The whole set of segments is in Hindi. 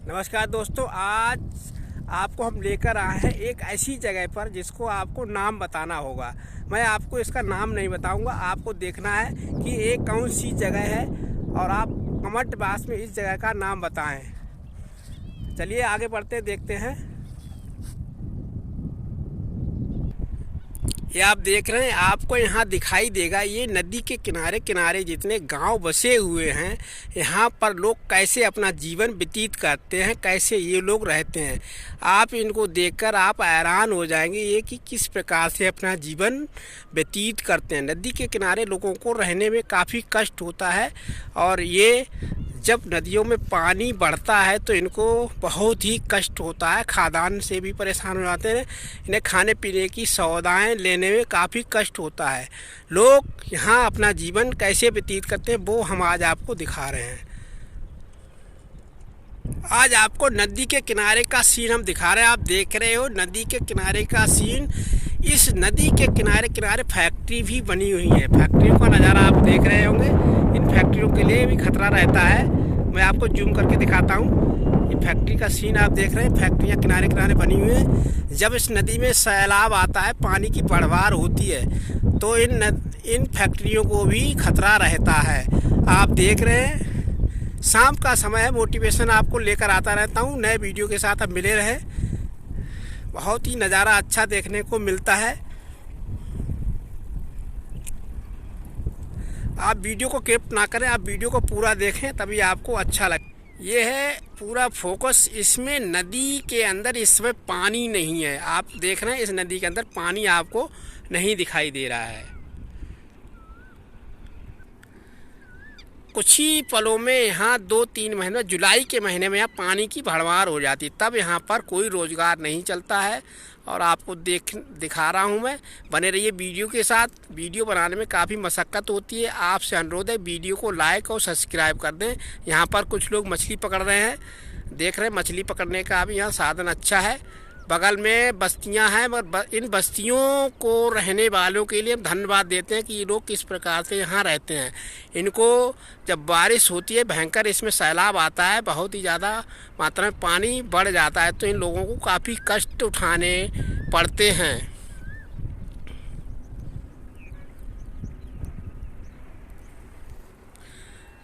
नमस्कार दोस्तों, आज आपको हम लेकर आए हैं एक ऐसी जगह पर जिसको आपको नाम बताना होगा। मैं आपको इसका नाम नहीं बताऊंगा, आपको देखना है कि ये कौन सी जगह है और आप कमेंट बॉक्स में इस जगह का नाम बताएं। चलिए आगे बढ़ते देखते हैं। ये आप देख रहे हैं, आपको यहाँ दिखाई देगा, ये नदी के किनारे किनारे जितने गांव बसे हुए हैं, यहाँ पर लोग कैसे अपना जीवन व्यतीत करते हैं, कैसे ये लोग रहते हैं। आप इनको देखकर आप हैरान हो जाएंगे ये कि किस प्रकार से अपना जीवन व्यतीत करते हैं। नदी के किनारे लोगों को रहने में काफ़ी कष्ट होता है और ये जब नदियों में पानी बढ़ता है तो इनको बहुत ही कष्ट होता है। खाद्यान्न से भी परेशान हो जाते हैं, इन्हें खाने पीने की सौदाएं लेने में काफ़ी कष्ट होता है। लोग यहाँ अपना जीवन कैसे व्यतीत करते हैं वो हम आज आपको दिखा रहे हैं। आज आपको नदी के किनारे का सीन हम दिखा रहे हैं। आप देख रहे हो नदी के किनारे का सीन। इस नदी के किनारे किनारे फैक्ट्री भी बनी हुई है। फैक्ट्रियों का नज़ारा आप देख रहे होंगे। इन फैक्ट्रियों के लिए भी खतरा रहता है। मैं आपको जूम करके दिखाता हूँ। ये फैक्ट्री का सीन आप देख रहे हैं। फैक्ट्रियाँ किनारे किनारे बनी हुई हैं। जब इस नदी में सैलाब आता है, पानी की बढ़वार होती है, तो इन फैक्ट्रियों को भी खतरा रहता है। आप देख रहे हैं, शाम का समय है। मोटिवेशन आपको लेकर आता रहता हूँ। नए वीडियो के साथ अब मिले रहे। बहुत ही नज़ारा अच्छा देखने को मिलता है। आप वीडियो को स्किप ना करें, आप वीडियो को पूरा देखें, तभी आपको अच्छा लगे। ये है पूरा फोकस। इसमें नदी के अंदर इस समय पानी नहीं है। आप देख रहे हैं इस नदी के अंदर पानी आपको नहीं दिखाई दे रहा है। कुछ ही पलों में यहाँ 2-3 महीने, जुलाई के महीने में यहाँ पानी की भरमार हो जाती, तब यहाँ पर कोई रोज़गार नहीं चलता है। और आपको दिखा रहा हूँ मैं। बने रहिए वीडियो के साथ। वीडियो बनाने में काफ़ी मशक्क़त होती है। आपसे अनुरोध है वीडियो को लाइक और सब्सक्राइब कर दें। यहाँ पर कुछ लोग मछली पकड़ रहे हैं, देख रहे हैं। मछली पकड़ने का भी यहाँ साधन अच्छा है। बगल में बस्तियां हैं, मगर इन बस्तियों को रहने वालों के लिए हम धन्यवाद देते हैं कि ये लोग किस प्रकार से यहाँ रहते हैं। इनको जब बारिश होती है भयंकर, इसमें सैलाब आता है, बहुत ही ज़्यादा मात्रा में पानी बढ़ जाता है, तो इन लोगों को काफ़ी कष्ट उठाने पड़ते हैं।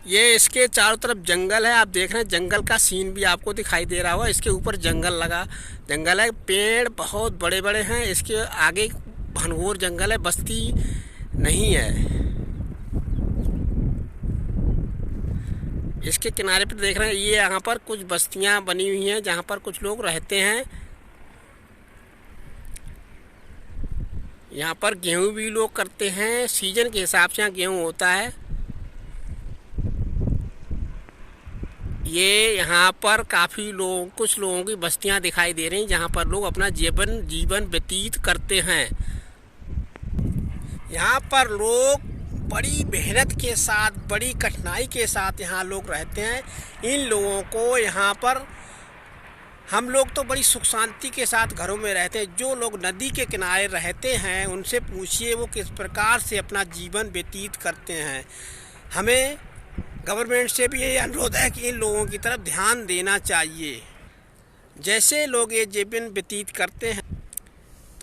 ये इसके चारों तरफ जंगल है। आप देख रहे हैं, जंगल का सीन भी आपको दिखाई दे रहा होगा। इसके ऊपर जंगल है, पेड़ बहुत बड़े बड़े हैं। इसके आगे घनघोर जंगल है, बस्ती नहीं है। इसके किनारे पर देख रहे हैं, ये यहाँ पर कुछ बस्तियाँ बनी हुई हैं जहाँ पर कुछ लोग रहते हैं। यहाँ पर गेहूँ भी लोग करते हैं। सीजन के हिसाब से यहाँ गेहूँ होता है। ये यहाँ पर काफ़ी लोग, कुछ लोगों की बस्तियाँ दिखाई दे रही हैं जहाँ पर लोग अपना जीवन व्यतीत करते हैं। यहाँ पर लोग बड़ी मेहनत के साथ, बड़ी कठिनाई के साथ यहाँ लोग रहते हैं। इन लोगों को यहाँ पर, हम लोग तो बड़ी सुख शांति के साथ घरों में रहते हैं। जो लोग नदी के किनारे रहते हैं उनसे पूछिए वो किस प्रकार से अपना जीवन व्यतीत करते हैं। हमें गवर्नमेंट से भी यही अनुरोध है कि इन लोगों की तरफ ध्यान देना चाहिए। जैसे लोग ये जीवन व्यतीत करते हैं,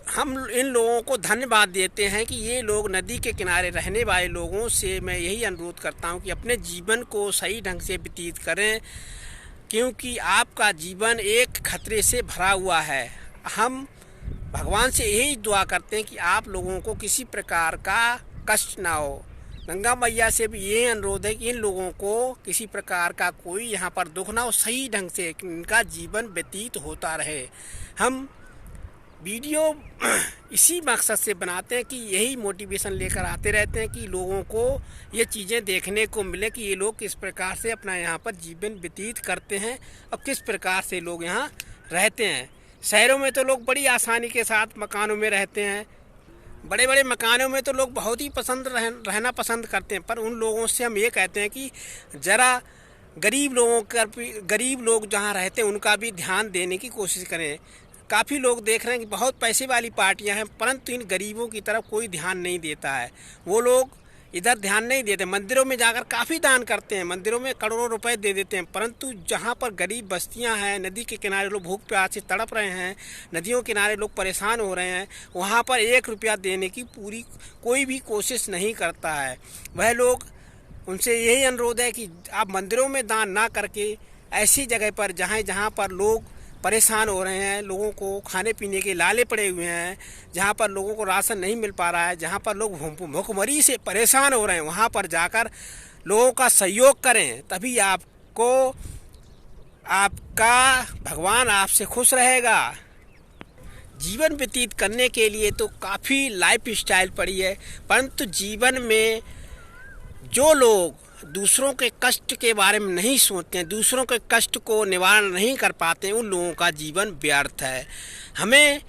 हम इन लोगों को धन्यवाद देते हैं कि ये लोग नदी के किनारे रहने वाले लोगों से मैं यही अनुरोध करता हूँ कि अपने जीवन को सही ढंग से व्यतीत करें, क्योंकि आपका जीवन एक खतरे से भरा हुआ है। हम भगवान से यही दुआ करते हैं कि आप लोगों को किसी प्रकार का कष्ट ना हो। गंगा मैया से भी ये अनुरोध है कि इन लोगों को किसी प्रकार का कोई यहाँ पर दुख ना हो, सही ढंग से इनका जीवन व्यतीत होता रहे। हम वीडियो इसी मकसद से बनाते हैं कि यही मोटिवेशन लेकर आते रहते हैं कि लोगों को ये चीज़ें देखने को मिले कि ये लोग किस प्रकार से अपना यहाँ पर जीवन व्यतीत करते हैं और किस प्रकार से लोग यहाँ रहते हैं। शहरों में तो लोग बड़ी आसानी के साथ मकानों में रहते हैं। बड़े बड़े मकानों में तो लोग बहुत ही रहना पसंद करते हैं, पर उन लोगों से हम ये कहते हैं कि ज़रा गरीब लोग जहाँ रहते हैं उनका भी ध्यान देने की कोशिश करें। काफ़ी लोग देख रहे हैं कि बहुत पैसे वाली पार्टियां हैं, परंतु इन गरीबों की तरफ कोई ध्यान नहीं देता है। वो लोग इधर ध्यान नहीं देते। मंदिरों में जाकर काफ़ी दान करते हैं, मंदिरों में करोड़ों रुपए दे देते हैं, परंतु जहाँ पर गरीब बस्तियाँ हैं, नदी के किनारे लोग भूख प्यास से तड़प रहे हैं, नदियों के किनारे लोग परेशान हो रहे हैं, वहाँ पर 1 रुपया देने की पूरी कोई भी कोशिश नहीं करता है। वह लोग, उनसे यही अनुरोध है कि आप मंदिरों में दान ना करके ऐसी जगह पर जहाँ पर लोग परेशान हो रहे हैं, लोगों को खाने पीने के लाले पड़े हुए हैं, जहाँ पर लोगों को राशन नहीं मिल पा रहा है, जहाँ पर लोग भूखमरी से परेशान हो रहे हैं, वहाँ पर जाकर लोगों का सहयोग करें। तभी आपको आपका भगवान आपसे खुश रहेगा। जीवन व्यतीत करने के लिए तो काफ़ी लाइफ स्टाइल पड़ी है, परंतु जीवन में जो लोग दूसरों के कष्ट के बारे में नहीं सोचते हैं, दूसरों के कष्ट को निवारण नहीं कर पाते हैं, उन लोगों का जीवन व्यर्थ है। हमें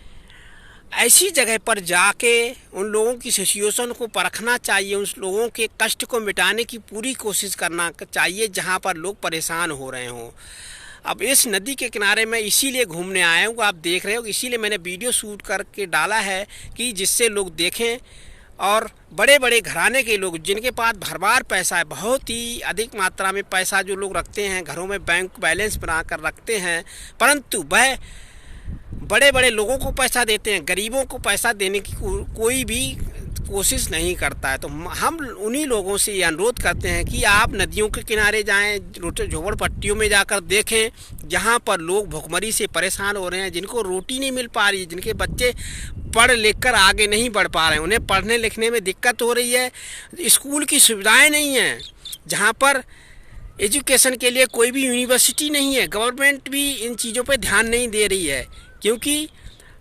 ऐसी जगह पर जाके उन लोगों की सिचुएशन को परखना चाहिए, उन लोगों के कष्ट को मिटाने की पूरी कोशिश करना चाहिए जहाँ पर लोग परेशान हो रहे हों। अब इस नदी के किनारे मैं इसीलिए घूमने आया हूँ, आप देख रहे हो, इसीलिए मैंने वीडियो शूट करके डाला है कि जिससे लोग देखें। और बड़े बड़े घराने के लोग जिनके पास भरमार पैसा है, बहुत ही अधिक मात्रा में पैसा जो लोग रखते हैं, घरों में बैंक बैलेंस बना कर रखते हैं, परंतु वह बड़े बड़े लोगों को पैसा देते हैं, गरीबों को पैसा देने की कोई भी कोशिश नहीं करता है। तो हम उन्हीं लोगों से ये अनुरोध करते हैं कि आप नदियों के किनारे जाएं, झोपड़पट्टियों में जाकर देखें जहाँ पर लोग भुखमरी से परेशान हो रहे हैं, जिनको रोटी नहीं मिल पा रही, जिनके बच्चे पढ़ लिख कर आगे नहीं बढ़ पा रहे हैं, उन्हें पढ़ने लिखने में दिक्कत हो रही है, स्कूल की सुविधाएं नहीं हैं, जहाँ पर एजुकेशन के लिए कोई भी यूनिवर्सिटी नहीं है। गवर्नमेंट भी इन चीज़ों पर ध्यान नहीं दे रही है, क्योंकि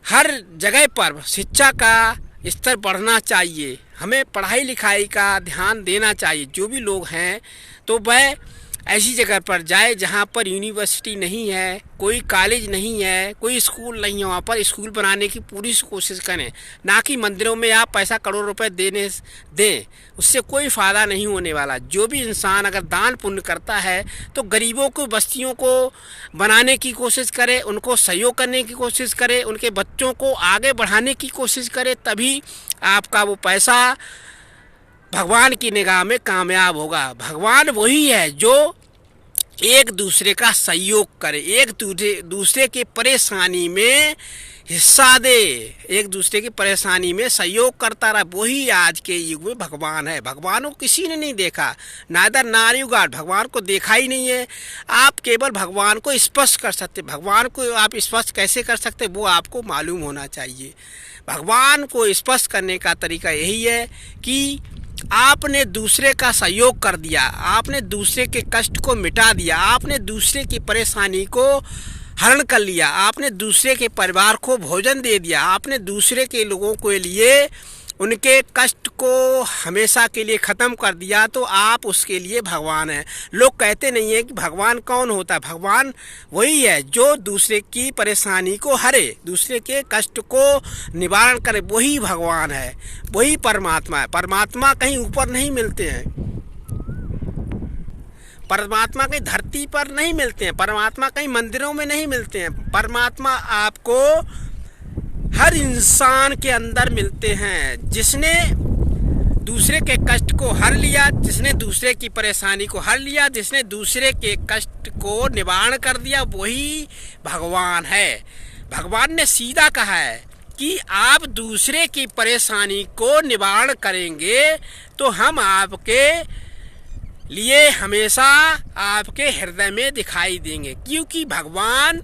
हर जगह पर शिक्षा का स्तर बढ़ना चाहिए, हमें पढ़ाई लिखाई का ध्यान देना चाहिए। जो भी लोग हैं तो वह ऐसी जगह पर जाए जहाँ पर यूनिवर्सिटी नहीं है, कोई कॉलेज नहीं है, कोई स्कूल नहीं है, वहाँ पर स्कूल बनाने की पूरी कोशिश करें, ना कि मंदिरों में आप पैसा करोड़ रुपए दें, उससे कोई फ़ायदा नहीं होने वाला। जो भी इंसान अगर दान पुण्य करता है तो गरीबों को, बस्तियों को बनाने की कोशिश करे, उनको सहयोग करने की कोशिश करे, उनके बच्चों को आगे बढ़ाने की कोशिश करे, तभी आपका वो पैसा भगवान की निगाह में कामयाब होगा। भगवान वही है जो एक दूसरे का सहयोग करे, एक दूसरे के परेशानी में हिस्सा दे, एक दूसरे की परेशानी में सहयोग करता रहा, वही आज के युग में भगवान है। भगवान को किसी ने नहीं देखा, नादर नारी गॉड, भगवान को देखा ही नहीं है। आप केवल भगवान को स्पर्श कर सकते, भगवान को आप स्पर्श कैसे कर सकते वो आपको मालूम होना चाहिए। भगवान को स्पर्श करने का तरीका यही है कि आपने दूसरे का सहयोग कर दिया, आपने दूसरे के कष्ट को मिटा दिया, आपने दूसरे की परेशानी को हरण कर लिया, आपने दूसरे के परिवार को भोजन दे दिया, आपने दूसरे के लोगों के लिए उनके कष्ट को हमेशा के लिए ख़त्म कर दिया, तो आप उसके लिए भगवान हैं। लोग कहते नहीं हैं कि भगवान कौन होता है। भगवान वही है जो दूसरे की परेशानी को हरे, दूसरे के कष्ट को निवारण करे, वही भगवान है, वही परमात्मा है। परमात्मा कहीं ऊपर नहीं मिलते हैं, परमात्मा कहीं धरती पर नहीं मिलते हैं, परमात्मा कहीं मंदिरों में नहीं मिलते हैं। परमात्मा आपको हर इंसान के अंदर मिलते हैं। जिसने दूसरे के कष्ट को हर लिया, जिसने दूसरे की परेशानी को हर लिया, जिसने दूसरे के कष्ट को निवारण कर दिया, वही भगवान है। भगवान ने सीधा कहा है कि आप दूसरे की परेशानी को निवारण करेंगे तो हम आपके लिए हमेशा आपके हृदय में दिखाई देंगे, क्योंकि भगवान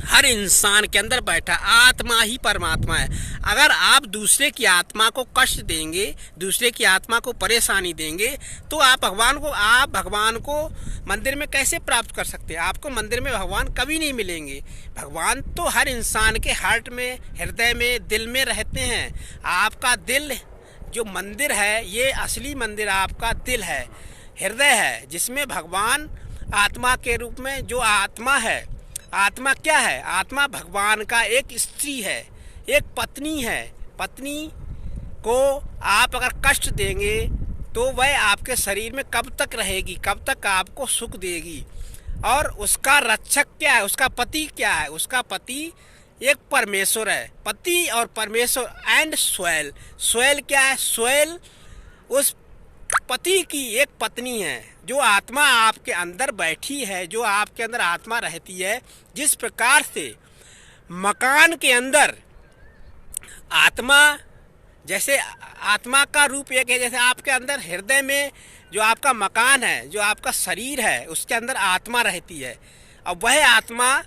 हर इंसान के अंदर बैठा, आत्मा ही परमात्मा है। अगर आप दूसरे की आत्मा को कष्ट देंगे, दूसरे की आत्मा को परेशानी देंगे, तो आप भगवान को मंदिर में कैसे प्राप्त कर सकते हैं? आपको मंदिर में भगवान कभी नहीं मिलेंगे। भगवान तो हर इंसान के हार्ट में, हृदय में, दिल में रहते हैं। आपका दिल जो मंदिर है, ये असली मंदिर आपका दिल है, हृदय है, जिसमें भगवान आत्मा के रूप में, जो आत्मा है, आत्मा क्या है? आत्मा भगवान का एक स्त्री है, एक पत्नी है। पत्नी को आप अगर कष्ट देंगे तो वह आपके शरीर में कब तक रहेगी, कब तक आपको सुख देगी? और उसका रक्षक क्या है? उसका पति क्या है? उसका पति एक परमेश्वर है। पति और परमेश्वर एंड सोयल। सोयल क्या है? सोयल उस पति की एक पत्नी है, जो आत्मा आपके अंदर बैठी है, जो आपके अंदर आत्मा रहती है। जिस प्रकार से मकान के अंदर आत्मा, जैसे आत्मा का रूप एक है, जैसे आपके अंदर हृदय में जो आपका मकान है, जो आपका शरीर है, उसके अंदर आत्मा रहती है। और वह आत्मा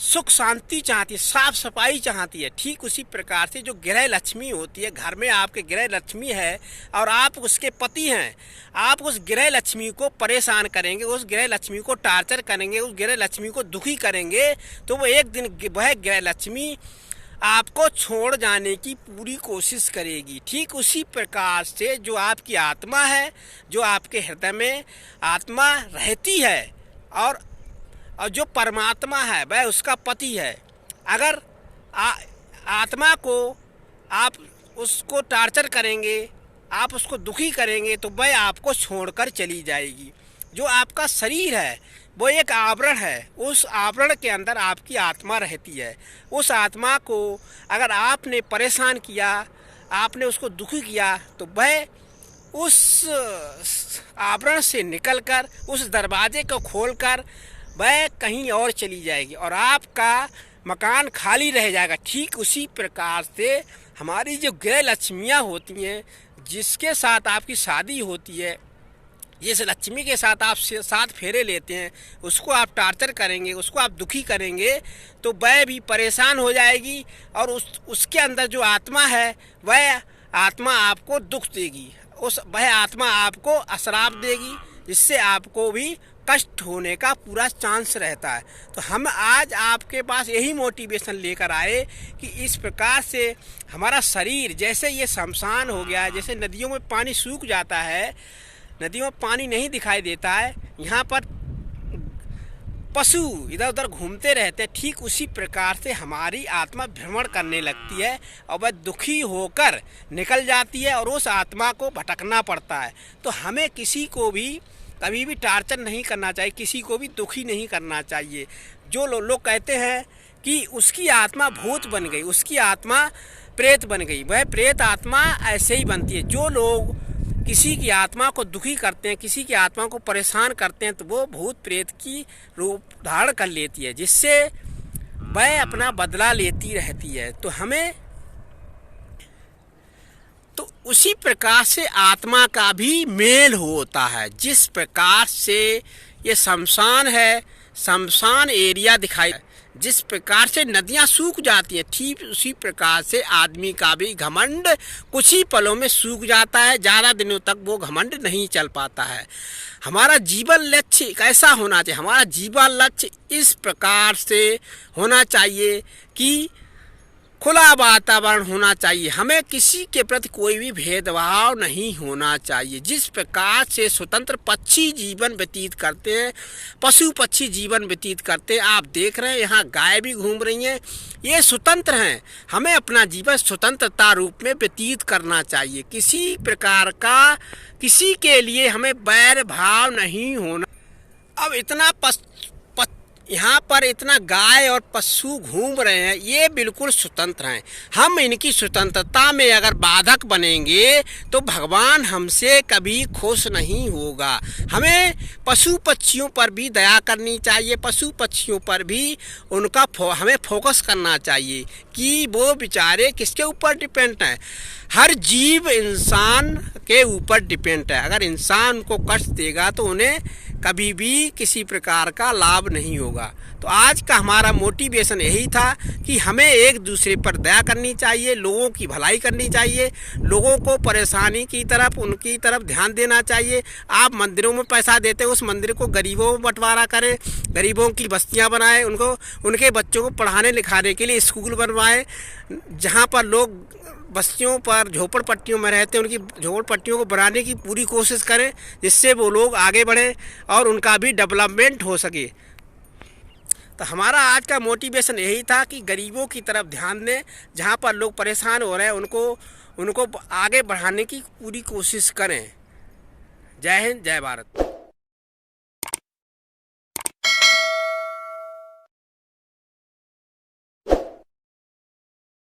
सुख शांति चाहती है, साफ सफाई चाहती है। ठीक उसी प्रकार से जो गृह लक्ष्मी होती है, घर में आपके गृह लक्ष्मी है और आप उसके पति हैं, आप उस गृह लक्ष्मी को परेशान करेंगे, उस गृह लक्ष्मी को टार्चर करेंगे, उस गृह लक्ष्मी को दुखी करेंगे, तो वो एक दिन वह गृह लक्ष्मी आपको छोड़ जाने की पूरी कोशिश करेगी। ठीक उसी प्रकार से जो आपकी आत्मा है, जो आपके हृदय में आत्मा रहती है, और जो परमात्मा है वह उसका पति है। अगर आत्मा को आप उसको टार्चर करेंगे, आप उसको दुखी करेंगे, तो वह आपको छोड़कर चली जाएगी। जो आपका शरीर है वो एक आवरण है, उस आवरण के अंदर आपकी आत्मा रहती है। उस आत्मा को अगर आपने परेशान किया, आपने उसको दुखी किया, तो वह उस आवरण से निकलकर, उस दरवाजे को खोलकर वह कहीं और चली जाएगी और आपका मकान खाली रह जाएगा। ठीक उसी प्रकार से हमारी जो गृह लक्ष्मियाँ होती हैं, जिसके साथ आपकी शादी होती है, जिस लक्ष्मी के साथ आप 7 फेरे लेते हैं, उसको आप टार्चर करेंगे, उसको आप दुखी करेंगे, तो वह भी परेशान हो जाएगी और उसके अंदर जो आत्मा है वह आत्मा आपको दुख देगी, वह आत्मा आपको अश्राप देगी, जिससे आपको भी कष्ट होने का पूरा चांस रहता है। तो हम आज आपके पास यही मोटिवेशन लेकर आए कि इस प्रकार से हमारा शरीर, जैसे ये शमशान हो गया है, जैसे नदियों में पानी सूख जाता है, नदियों में पानी नहीं दिखाई देता है, यहाँ पर पशु इधर उधर घूमते रहते हैं, ठीक उसी प्रकार से हमारी आत्मा भ्रमण करने लगती है और वह दुखी होकर निकल जाती है और उस आत्मा को भटकना पड़ता है। तो हमें किसी को भी कभी भी टार्चर नहीं करना चाहिए, किसी को भी दुखी नहीं करना चाहिए। जो लोग कहते हैं कि उसकी आत्मा भूत बन गई, उसकी आत्मा प्रेत बन गई, वह प्रेत आत्मा ऐसे ही बनती है। जो लोग किसी की आत्मा को दुखी करते हैं, किसी की आत्मा को परेशान करते हैं, तो वो भूत प्रेत की रूप धारण कर लेती है, जिससे वह अपना बदला लेती रहती है। तो हमें तो उसी प्रकार से आत्मा का भी मेल होता है। जिस प्रकार से ये शमशान है, शमशान एरिया दिखाई, जिस प्रकार से नदियां सूख जाती हैं, ठीक उसी प्रकार से आदमी का भी घमंड कुछ ही पलों में सूख जाता है, ज़्यादा दिनों तक वो घमंड नहीं चल पाता है। हमारा जीवन लक्ष्य कैसा होना चाहिए? हमारा जीवन लक्ष्य इस प्रकार से होना चाहिए कि खुला वातावरण होना चाहिए, हमें किसी के प्रति कोई भी भेदभाव नहीं होना चाहिए। जिस प्रकार से स्वतंत्र पक्षी जीवन व्यतीत करते हैं, पशु पक्षी जीवन व्यतीत करते हैं, आप देख रहे हैं यहाँ गाय भी घूम रही हैं, ये स्वतंत्र हैं। हमें अपना जीवन स्वतंत्रता रूप में व्यतीत करना चाहिए, किसी प्रकार का किसी के लिए हमें बैर भाव नहीं होना। अब इतना यहाँ पर इतना गाय और पशु घूम रहे हैं, ये बिल्कुल स्वतंत्र हैं। हम इनकी स्वतंत्रता में अगर बाधक बनेंगे तो भगवान हमसे कभी खुश नहीं होगा। हमें पशु पक्षियों पर भी दया करनी चाहिए, पशु पक्षियों पर भी उनका हमें फोकस करना चाहिए कि वो बेचारे किसके ऊपर डिपेंड हैं। हर जीव इंसान के ऊपर डिपेंड है। अगर इंसान को कष्ट देगा तो उन्हें कभी भी किसी प्रकार का लाभ नहीं होगा। तो आज का हमारा मोटिवेशन यही था कि हमें एक दूसरे पर दया करनी चाहिए, लोगों की भलाई करनी चाहिए, लोगों को परेशानी की तरफ उनकी तरफ ध्यान देना चाहिए। आप मंदिरों में पैसा देते हैं, उस मंदिर को गरीबों में बंटवारा करें, गरीबों की बस्तियां बनाएं, उनको उनके बच्चों को पढ़ाने लिखाने के लिए स्कूल बनवाएं। जहां पर लोग बस्तियों पर झोपड़पट्टियों में रहते हैं, उनकी झोपड़पट्टियों को बनाने की पूरी कोशिश करें, जिससे वो लोग आगे बढ़ें और उनका भी डेवलपमेंट हो सके। तो हमारा आज का मोटिवेशन यही था कि गरीबों की तरफ ध्यान दें, जहाँ पर लोग परेशान हो रहे हैं उनको आगे बढ़ाने की पूरी कोशिश करें। जय हिंद, जय भारत।